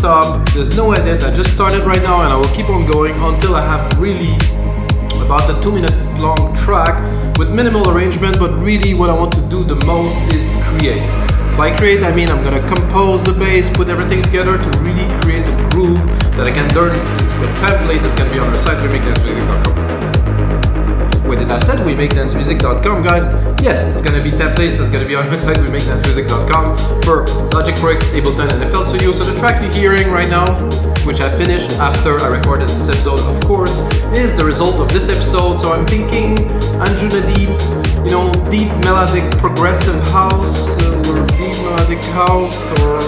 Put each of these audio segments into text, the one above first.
stop, there's no edit, I just started right now and I will keep on going until I have really about a 2-minute long track with minimal arrangement, but really what I want to do the most is create. By create I mean I'm gonna compose the bass, put everything together to really create a groove that I can turn into a template that's gonna be on our site, wemakedancemusic.com. Wait, did I said wemakedancemusic.com, guys? Yes, it's gonna be templates that's gonna be on our site, wemakedancemusic.com, for Logic Pro X, Ableton, and FL Studio. So the track you're hearing right now, which I finished after I recorded this episode, of course, is the result of this episode. So I'm thinking Anjunadeep, you know, deep melodic progressive house, or deep melodic house, or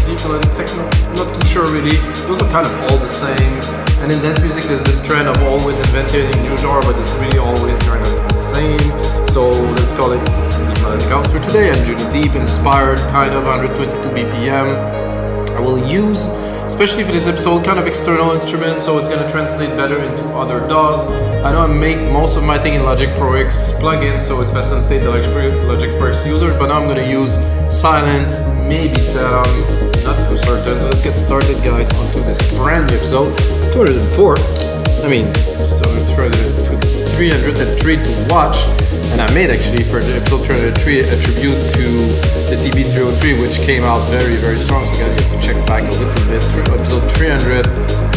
deep melodic techno, not too sure really. Those are kind of all the same. And in dance music there's this trend of always inventing a new genre, but it's really always kind of the same. So let's call it deep melodic house for today. Anjunadeep inspired, kind of 122 BPM. I will use, especially for this episode, kind of external instruments, so it's gonna translate better into other DAWs. I know I make most of my thing in Logic Pro X plugins, so it's facilitate the Logic Pro X users, but now I'm gonna use Silent, maybe Serum, not too certain. So let's get started, guys, onto this brand new episode, 204. I mean, so 303 to watch, and I made actually for the episode 303 a tribute to the TB303, which came out very, very strong. So you guys have to check back a little bit. Episode 300,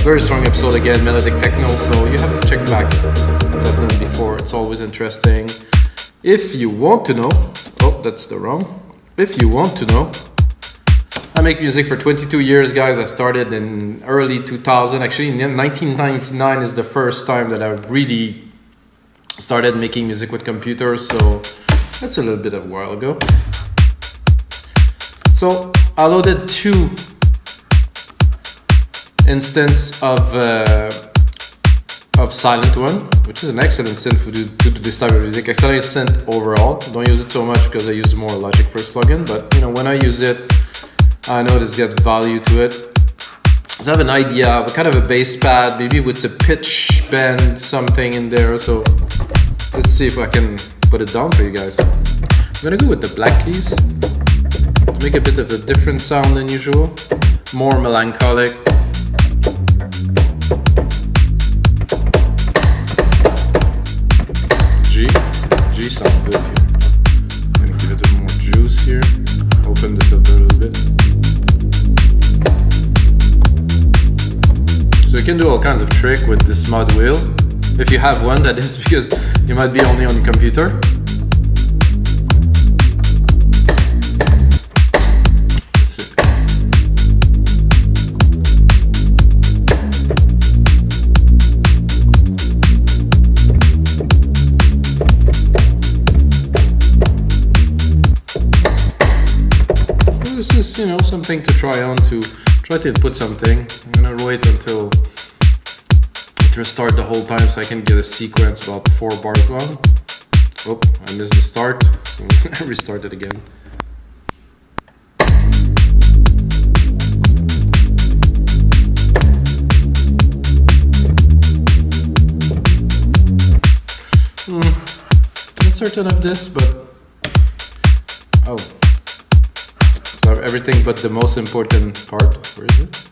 very strong episode again, melodic techno. So you have to check back that before. It's always interesting. If you want to know, oh, that's the wrong. If you want to know, I make music for 22 years, guys. I started in early 2000. Actually, in 1999 is the first time that I really started making music with computers. So that's a little bit of a while ago. So I loaded 2 instances of Silent One, which is an excellent synth to do this type of music. Excellent synth overall. Don't use it so much because I use more Logic Pro plugin, but you know, when I use it, I know there's got value to it. So I have an idea of kind of a bass pad, maybe with a pitch bend, something in there. So let's see if I can put it down for you guys. I'm gonna go with the black keys to make a bit of a different sound than usual, more melancholic. G sound good here. I'm gonna give it a more juice here. Open the filter a little bit. So you can do all kinds of trick with this mod wheel. If you have one, that is, because you might be only on your computer. Let's see. This is, you know, something to try on, to try to input something. I'm gonna wait until it restart the whole time so I can get a sequence about 4 bars long. Oh, I missed the start, so I restart it again. Not certain of this, but oh. So everything but the most important part. Where is it?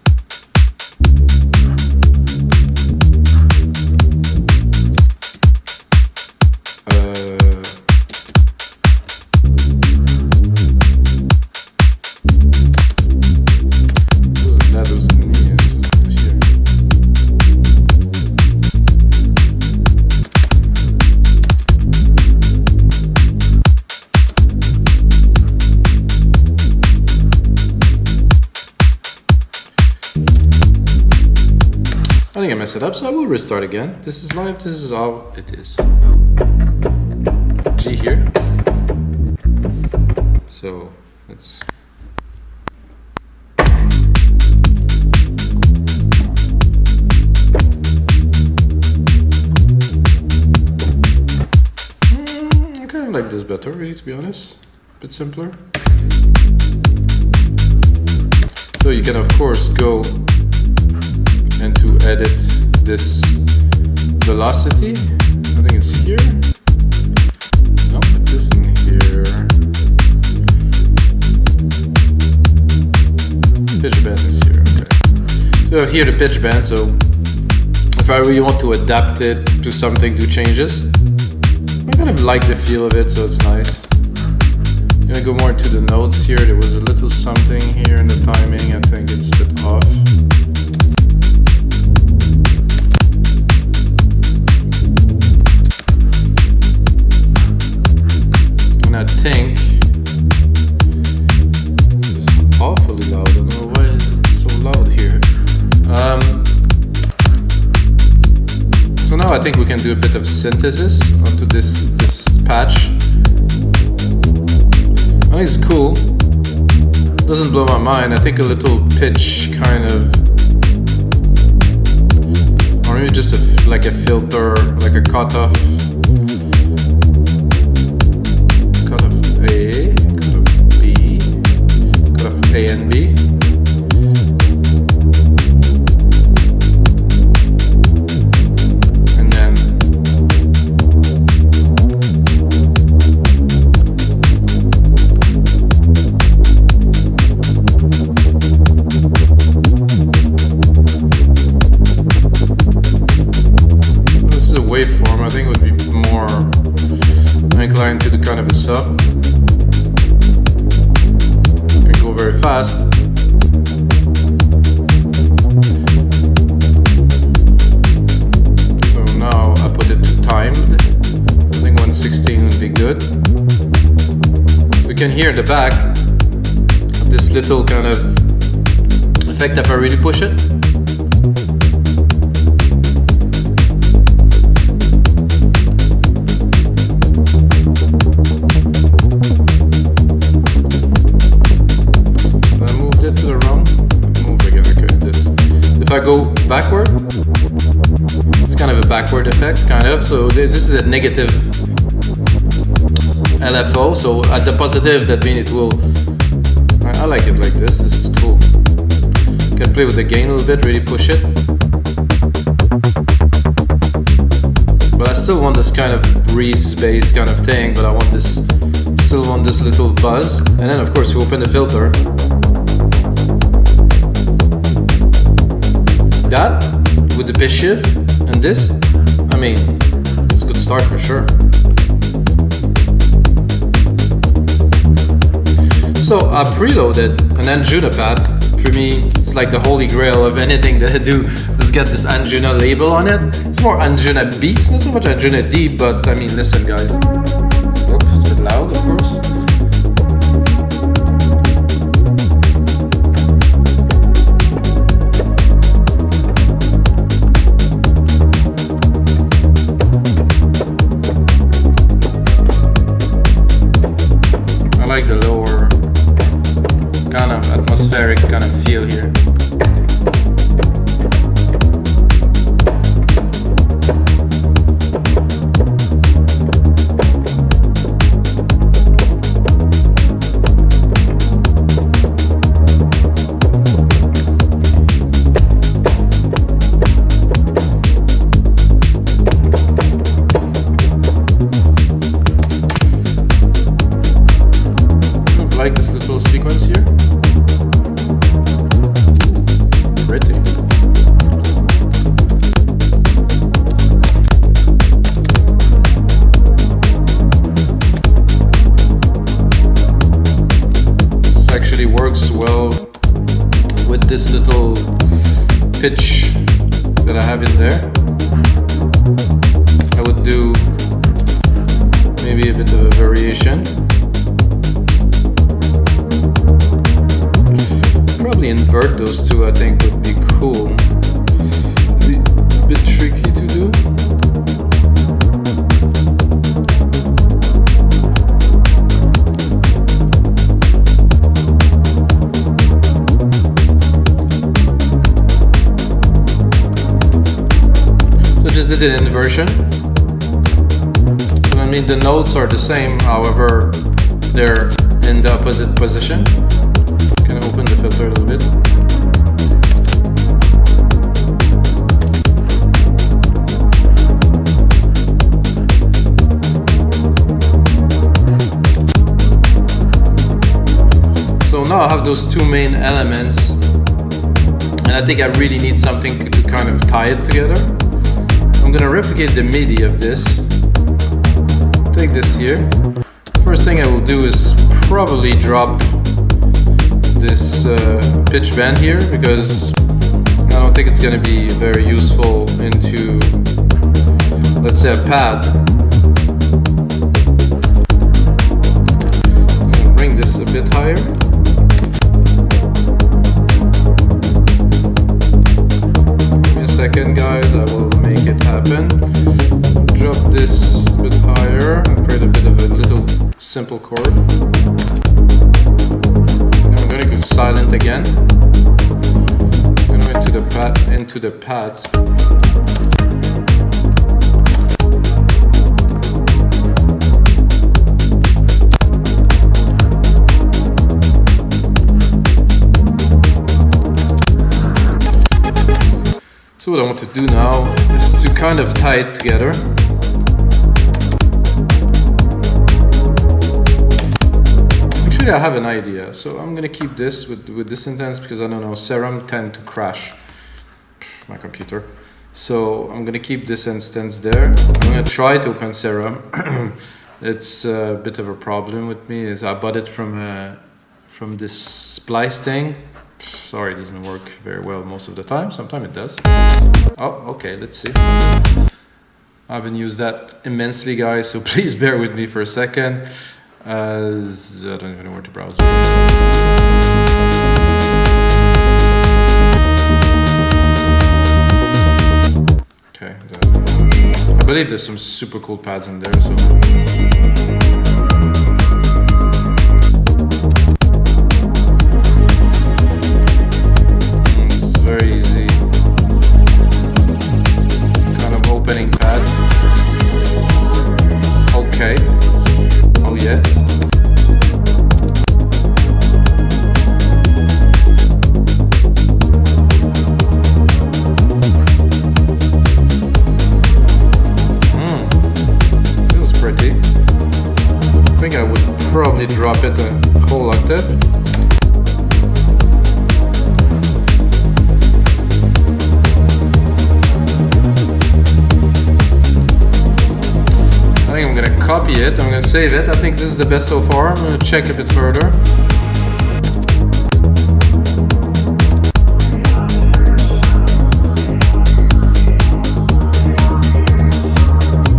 I think I messed it up, so I will restart again. This is live, this is how it is. G here. So let's... I kind of like this better, really, to be honest. A bit simpler. So you can of course go and to edit this velocity. I think it's here. No, it isn't here. Pitch bend is here. Okay. So here the pitch bend, so if I really want to adapt it to something, do changes, I kind of like the feel of it, so it's nice. I'm gonna go more to the notes here. There was a little something here in the timing, I think it's a bit off. And I think it's awfully loud. I don't know why it's so loud here. So now I think we can do a bit of synthesis onto this patch. I think it's cool. Doesn't blow my mind. I think a little pitch kind of, or maybe just like a filter, like a cutoff. Cutoff A, cutoff B, cutoff A and B. Waveform, I think it would be more inclined to the kind of a sub. Can go very fast. So now I put it to timed. I think 116 would be good. So you can hear the back of this little kind of effect if I really push it. If I go backward, it's kind of a backward effect, kind of. So this is a negative LFO. So at the positive, that means it will. I like it like this. This is cool. You can play with the gain a little bit, really push it. But I still want this kind of breeze bass kind of thing. But I want this, still want this little buzz. And then of course you open the filter. That with the pitch shift and this, I mean, it's a good start for sure. So I preloaded an Anjuna pad. For me, it's like the holy grail of anything that I do. Let's get this Anjuna label on it. It's more Anjuna beats, not so much Anjunadeep, but I mean, listen guys. Oops, it's a bit loud, of course. I like the lower kind of atmospheric kind of feel here. Like this little sequence here. Pretty. This actually works well with this little pitch that I have in there. I would do maybe a bit of a variation. Probably invert those two, I think would be cool. Be a bit tricky to do. So just did an inversion. So I mean the notes are the same, however they're in the opposite position. Can I open the filter a little bit? So now I have those two main elements, and I think I really need something to kind of tie it together. I'm gonna replicate the MIDI of this. Take this here. First thing I will do is probably drop this pitch bend here, because I don't think it's gonna be very useful into, let's say, a pad. I'm gonna bring this a bit higher. Give me a second, guys, I will make it happen. Drop this a bit higher and create a bit of a little simple chord. And I'm gonna go silent again. I'm gonna go into the pads. So what I want to do now is to kind of tie it together. Actually, I have an idea. So I'm gonna keep this with this instance, because I don't know, Serum tend to crash my computer. So I'm gonna keep this instance there. I'm gonna try to open Serum. It's a bit of a problem with me, is I bought it from this splice thing. Sorry, it doesn't work very well most of the time. Sometimes it does. Oh, okay, let's see. I haven't used that immensely, guys, so please bear with me for a second. I don't even know where to browse. Okay, I believe there's some super cool pads in there, so. Very easy kind of opening pad. Okay. Oh yeah. This is pretty. I think I would probably drop it a whole octave. I'm gonna copy it, I'm gonna save it. I think this is the best so far. I'm gonna check a bit further.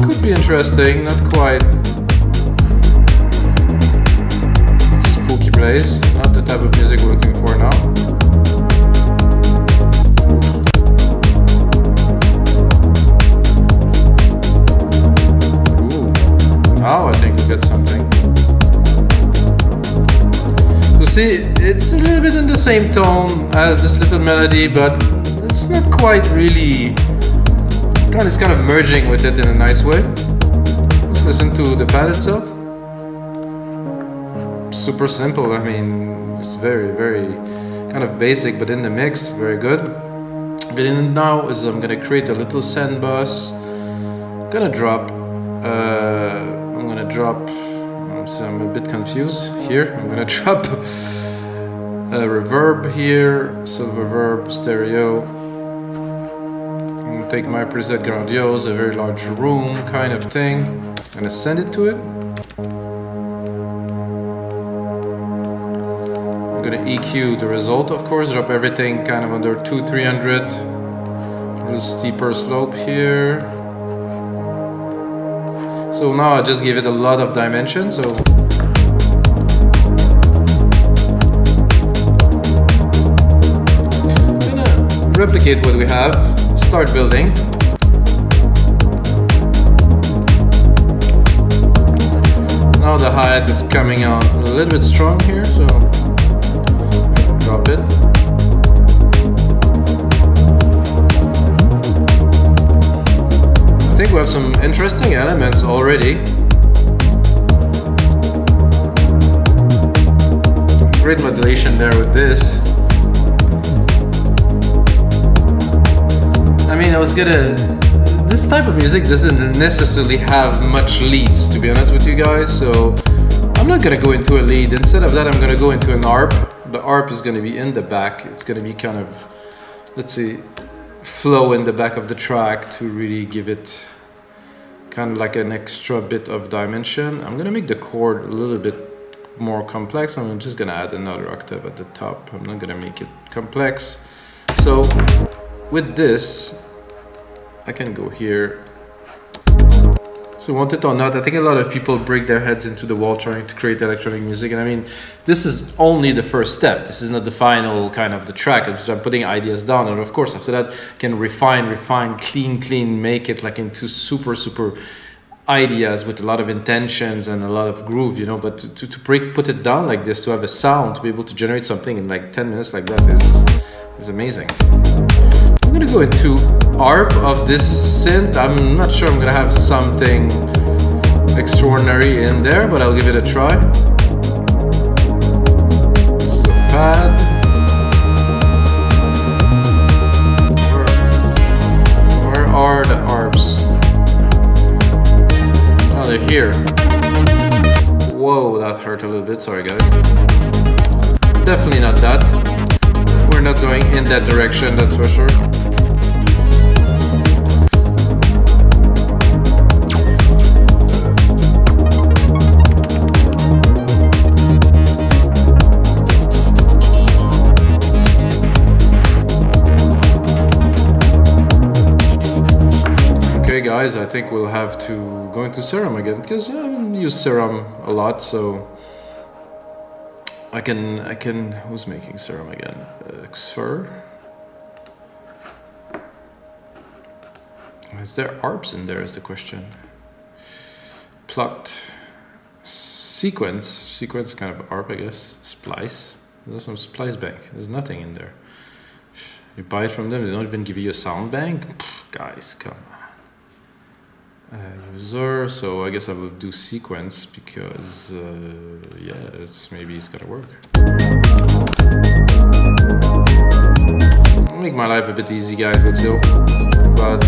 Could be interesting, not quite spooky place. Not the type of music we're looking for now. Now I think we'll get something. So see, it's a little bit in the same tone as this little melody, but it's not quite really. It's kind of merging with it in a nice way. Let's listen to the pad itself. Super simple. I mean, it's very, very kind of basic, but in the mix, very good. What in now is I'm gonna create a little send bus. I'm gonna drop. So I'm a bit confused here. I'm gonna drop a reverb here, silver reverb, stereo. I'm gonna take my preset grandiose, a very large room kind of thing. I'm gonna send it to it. I'm gonna EQ the result, of course, drop everything kind of under 200-300. A little steeper slope here. So now I just give it a lot of dimension. So I'm gonna replicate what we have, start building. Now the hi-hat is coming out a little bit strong here, so drop it. I think we have some interesting elements already. Great modulation there with this. I mean, this type of music doesn't necessarily have much leads, to be honest with you guys, so I'm not gonna go into a lead. Instead of that, I'm gonna go into an arp. The arp is gonna be in the back. It's gonna be kind of let's see, flow in the back of the track to really give it kind of like an extra bit of dimension. I'm gonna make the chord a little bit more complex. I'm just gonna add another octave at the top. I'm not gonna make it complex. So with this, I can go here. So want it or not, I think a lot of people break their heads into the wall trying to create electronic music. And I mean, this is only the first step. This is not the final kind of the track. I'm putting ideas down. And of course, after that, can refine, clean, make it like into super ideas with a lot of intentions and a lot of groove, you know. But to put it down like this, to have a sound, to be able to generate something in like 10 minutes like that is amazing. I'm gonna go into ARP of this synth. I'm not sure I'm gonna have something extraordinary in there, but I'll give it a try. So pad. Where are the ARPs? Oh, they're here. Whoa, that hurt a little bit. Sorry, guys. Definitely not that. We're not going in that direction, that's for sure. Okay guys, I think we'll have to go into Serum again, because I haven't used Serum a lot, so I can, who's making Serum again? Xfer? Is there ARPs in there is the question. Plucked. Sequence kind of ARP, I guess. Splice. There's some splice bank. There's nothing in there. You buy it from them, they don't even give you a sound bank? Pff, guys, come on. User, so I guess I will do sequence because yeah, maybe it's gotta work. Make my life a bit easy, guys, let's go. But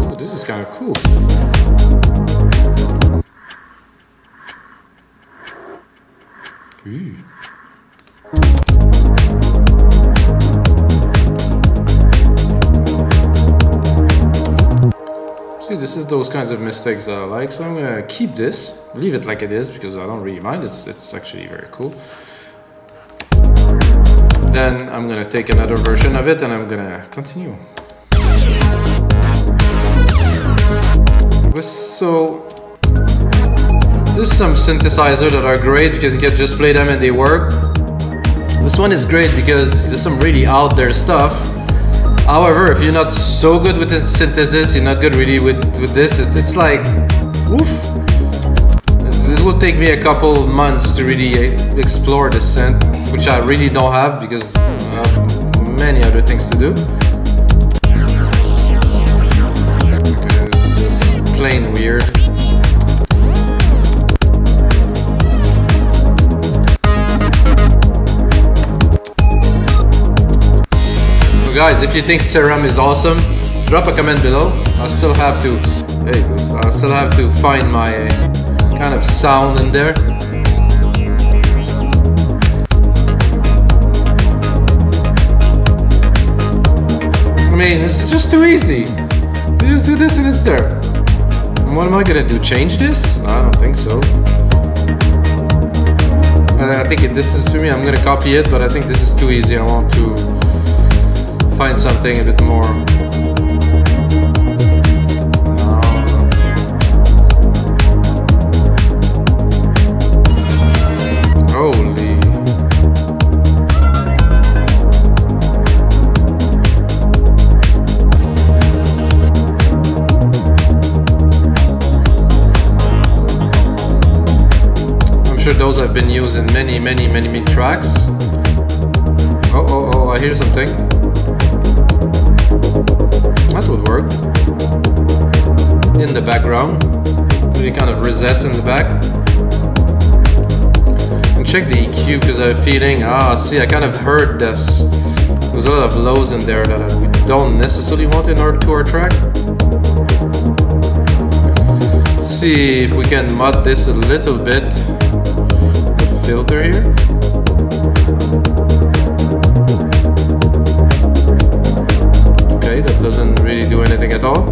ooh, this is kind of cool. Ooh. See, this is those kinds of mistakes that I like, so I'm gonna keep this, leave it like it is, because I don't really mind. It's actually very cool. Then I'm gonna take another version of it and I'm gonna continue. So there's some synthesizers that are great because you can just play them and they work. This one is great because there's some really out there stuff. However, if you're not so good with the synthesis, you're not good really with this, it's like, oof. It will take me a couple months to really explore this synth, which I really don't have because I have many other things to do. It's just plain weird. Guys, if you think Serum is awesome, drop a comment below. I still have to find my kind of sound in there. I mean, it's just too easy. You just do this and it's there. And what am I gonna do? Change this? I don't think so. And I think this is for me. I'm gonna copy it, but I think this is too easy. I want to find something a bit more. Holy. I'm sure those have been used in many tracks. Oh, I hear something. That would work. In the background. Really kind of recess in the back. And check the EQ because I have a feeling, see, I kind of heard this There's a lot of lows in there that we don't necessarily want in our track. Let's see if we can mod this a little bit. The filter here. Okay, that doesn't really do anything at all.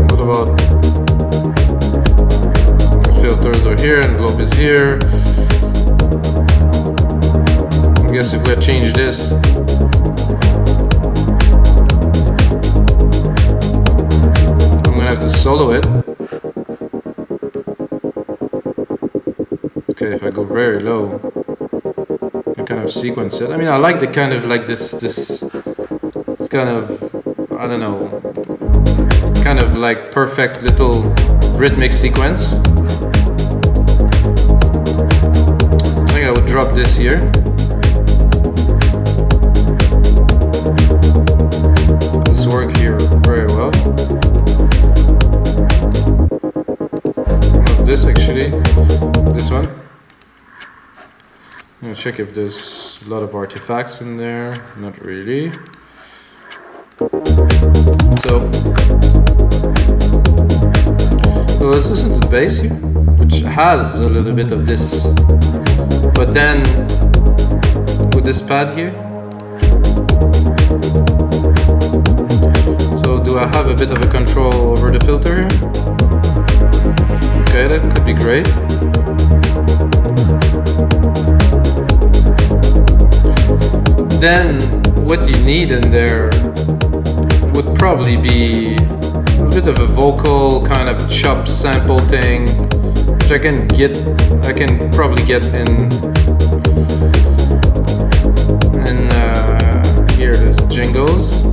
What about the filters are here, envelope is here. I guess if we had changed this, I'm gonna have to solo it. Okay, if I go very low, I kind of sequence it. I mean, I like the kind of like this kind of, I don't know, kind of like perfect little rhythmic sequence. I think I would drop this here. This work here very well. Not this actually, this one. I'm gonna check if there's a lot of artifacts in there. Not really. So let's listen to the bass here, which has a little bit of this, but then with this pad here. So do I have a bit of a control over the filter here? Okay, that could be great. Then what you need in there would probably be a bit of a vocal kind of chop sample thing, which I can probably get in here. There's jingles.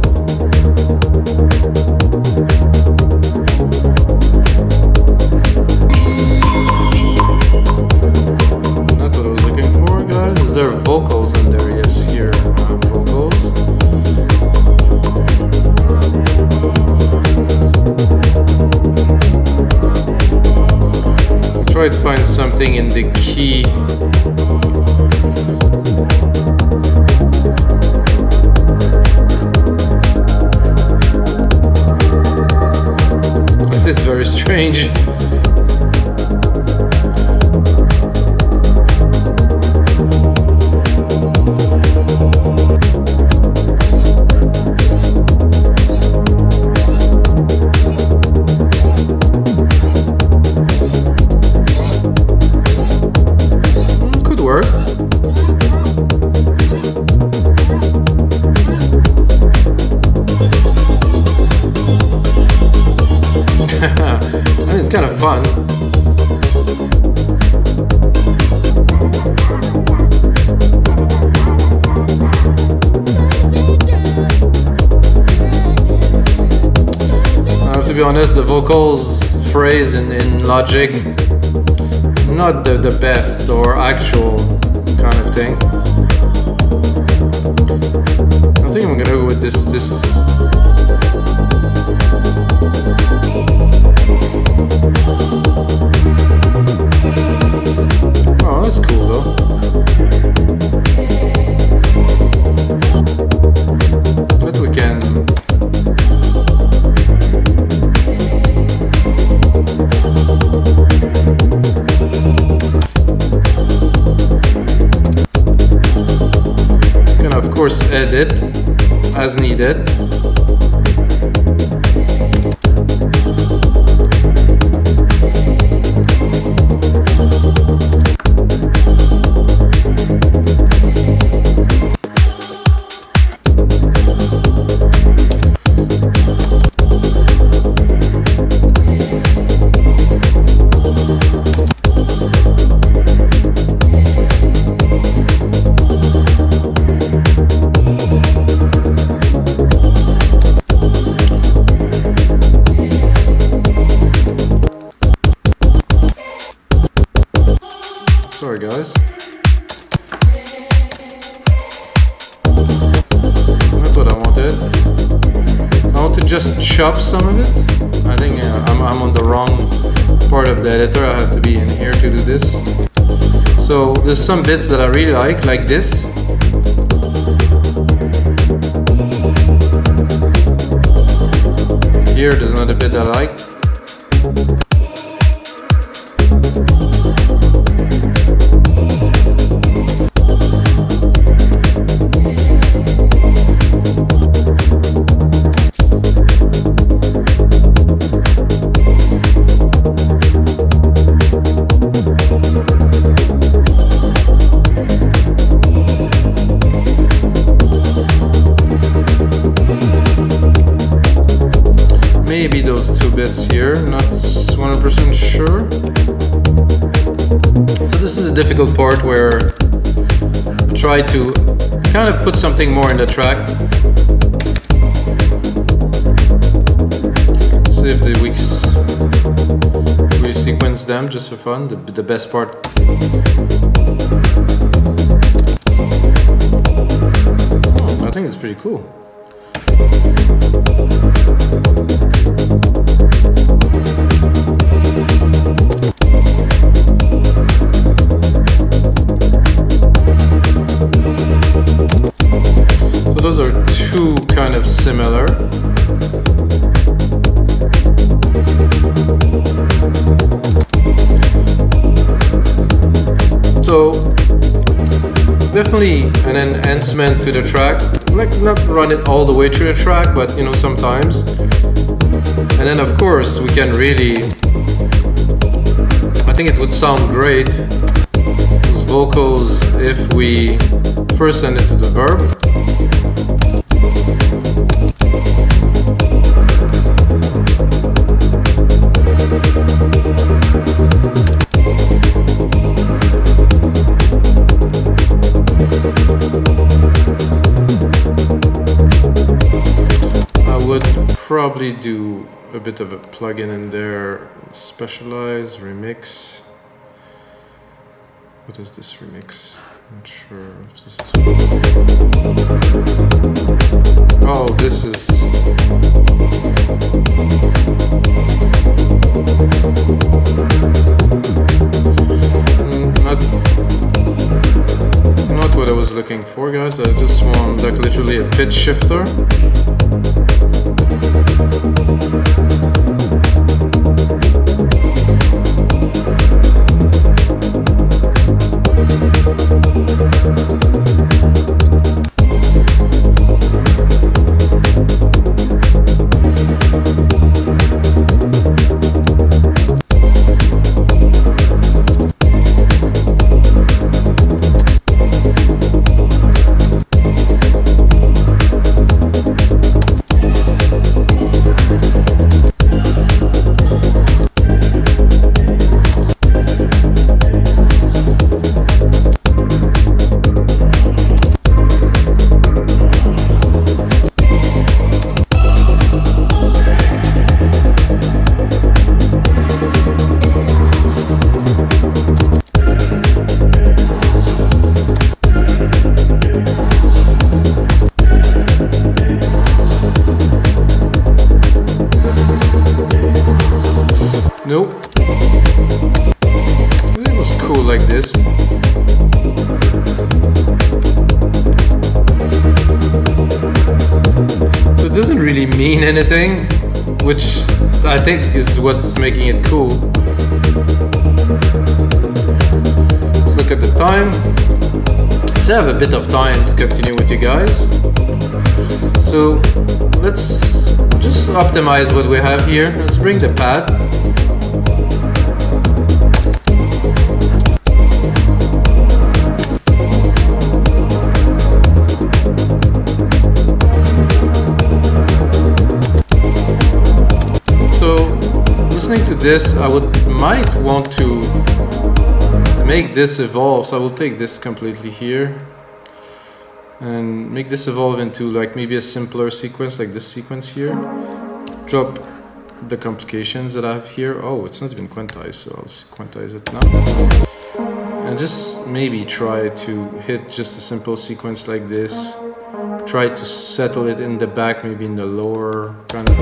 Not what I was looking for, guys. Is there vocals in there? Yes, here vocals. Try to find something in the key. This is very strange. It's kind of fun. I have to be honest, the vocals phrase in Logic, not the best or actual kind of thing. I think I'm gonna go with this. Oh, that's cool though. But we can of course edit as needed. Sorry guys. That's what I wanted. So I want to just chop some of it. I think I'm on the wrong part of the editor. I have to be in here to do this. So there's some bits that I really like this. here, there's another bit I like. Maybe those two bits here, not 100% sure. So this is a difficult part where I try to kind of put something more in the track. See if we sequence them just for fun, the best part. Oh, I think it's pretty cool. So those are two kind of similar. So definitely an enhancement to the track. Like not run it all the way through the track, but you know, sometimes. And then of course we can really, I think it would sound great, those vocals, if we first send it to the verb. Probably do a bit of a plugin in there, specialize, remix. What is this remix? Not sure if this is. Oh, this is. Not what I was looking for, guys. I just want like literally a pitch shifter. Nope. It was cool like this. So it doesn't really mean anything, which I think is what's making it cool. Let's look at the time. So I have a bit of time to continue with you guys. So let's just optimize what we have here. Let's bring the pad. Listening to this, I might want to make this evolve, so I will take this completely here and make this evolve into like maybe a simpler sequence, like this sequence here. Drop the complications that I have here. Oh, it's not even quantized, so I'll quantize it now. And just maybe try to hit just a simple sequence like this. Try to settle it in the back, maybe in the lower kind of.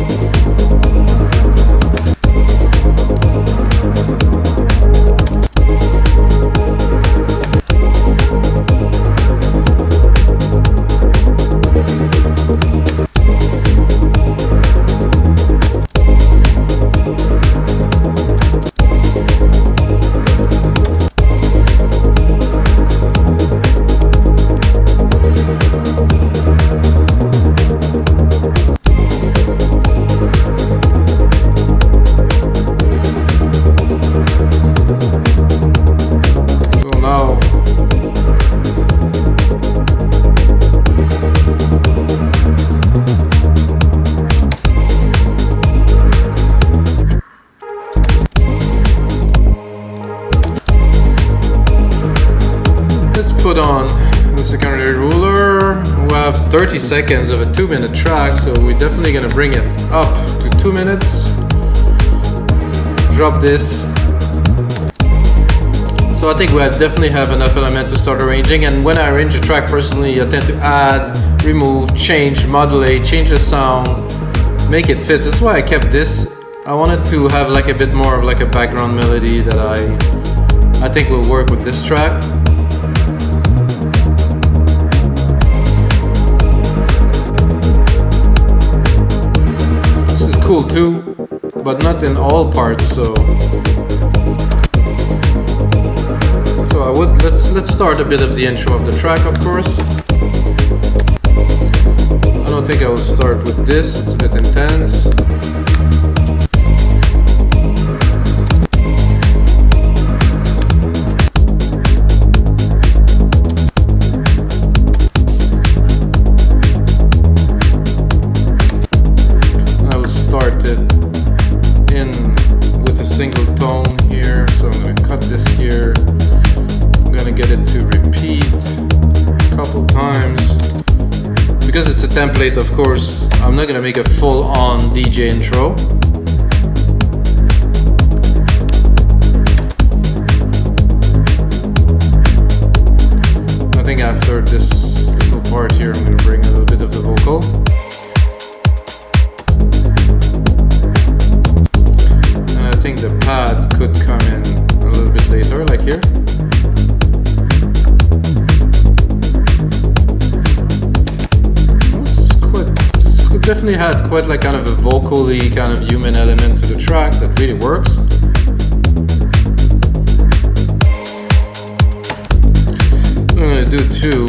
30 seconds of a 2-minute track, so we're definitely gonna bring it up to 2 minutes. Drop this. So I think we definitely have enough element to start arranging, and when I arrange a track personally, I tend to add, remove, change, modulate, change the sound, make it fit. That's why I kept this. I wanted to have like a bit more of like a background melody that I think will work with this track. This is cool too, but not in all parts, so I would let's start a bit of the intro of the track, of course. I don't think I will start with this, it's a bit intense. And I will start it in with a single tone here, so I'm going to cut this here. I'm gonna get it to repeat a couple times. Because it's a template, of course, I'm not gonna make a full-on DJ intro. I think after this little part here, I'm gonna bring a little bit of the vocal. And I think the pad could come in a little bit later, like here. Definitely had quite like kind of a vocally kind of human element to the track that really works. What I'm gonna do too,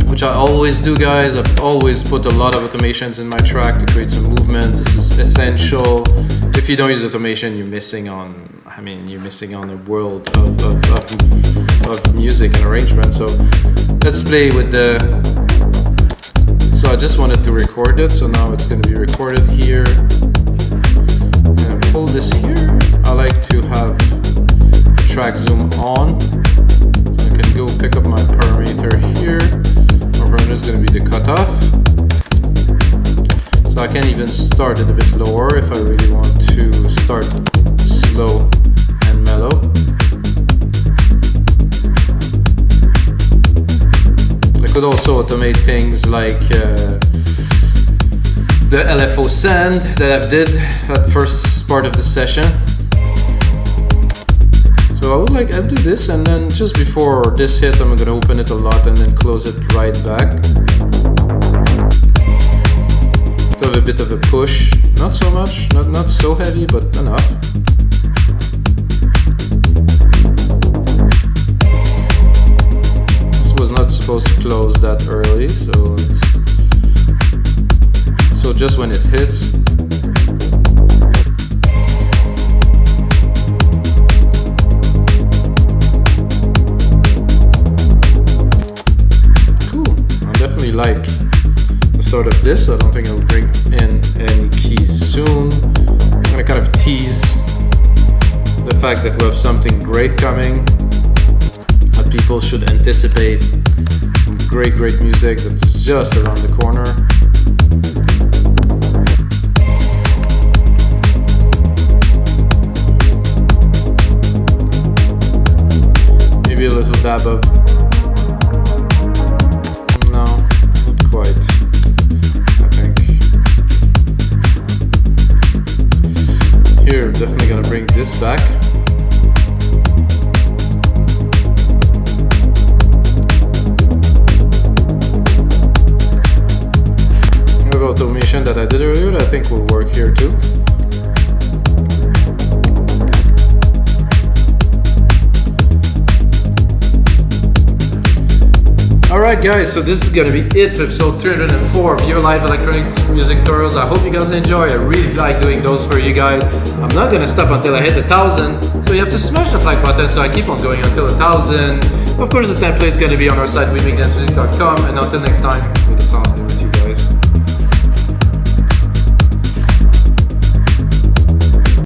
which I always do, guys, I've always put a lot of automations in my track to create some movement. This is essential. If you don't use automation, you're missing on, you're missing on a world of music and arrangement. So let's play with the. So I just wanted to record it, so now it's going to be recorded here. I'm going to pull this here. I like to have the track zoom on. So I can go pick up my parameter here. My parameter is going to be the cutoff. So I can even start it a bit lower if I really want to start slow and mellow. Could also automate things like the LFO send that I did at first part of the session. So I'll do this, and then just before this hits, I'm gonna open it a lot and then close it right back. To have a bit of a push, not so much, not so heavy, but enough. Was not supposed to close that early, so just when it hits. Cool. I definitely like the start of this. I don't think I'll bring in any keys soon. I'm gonna kind of tease the fact that we have something great coming. People should anticipate great music that's just around the corner. Maybe a little dab of, no, not quite, I think. Here, definitely gonna bring this back. Automation that I did earlier that I think will work here too. Alright guys, so this is gonna be it for episode 304 of your live electronic music tutorials. I hope you guys enjoy. I really like doing those for you guys. I'm not gonna stop until I hit 1,000, so you have to smash that like button, so I keep on going until 1,000. Of course the template is gonna be on our site, wemakethatmusic.com, and until next time, with the song.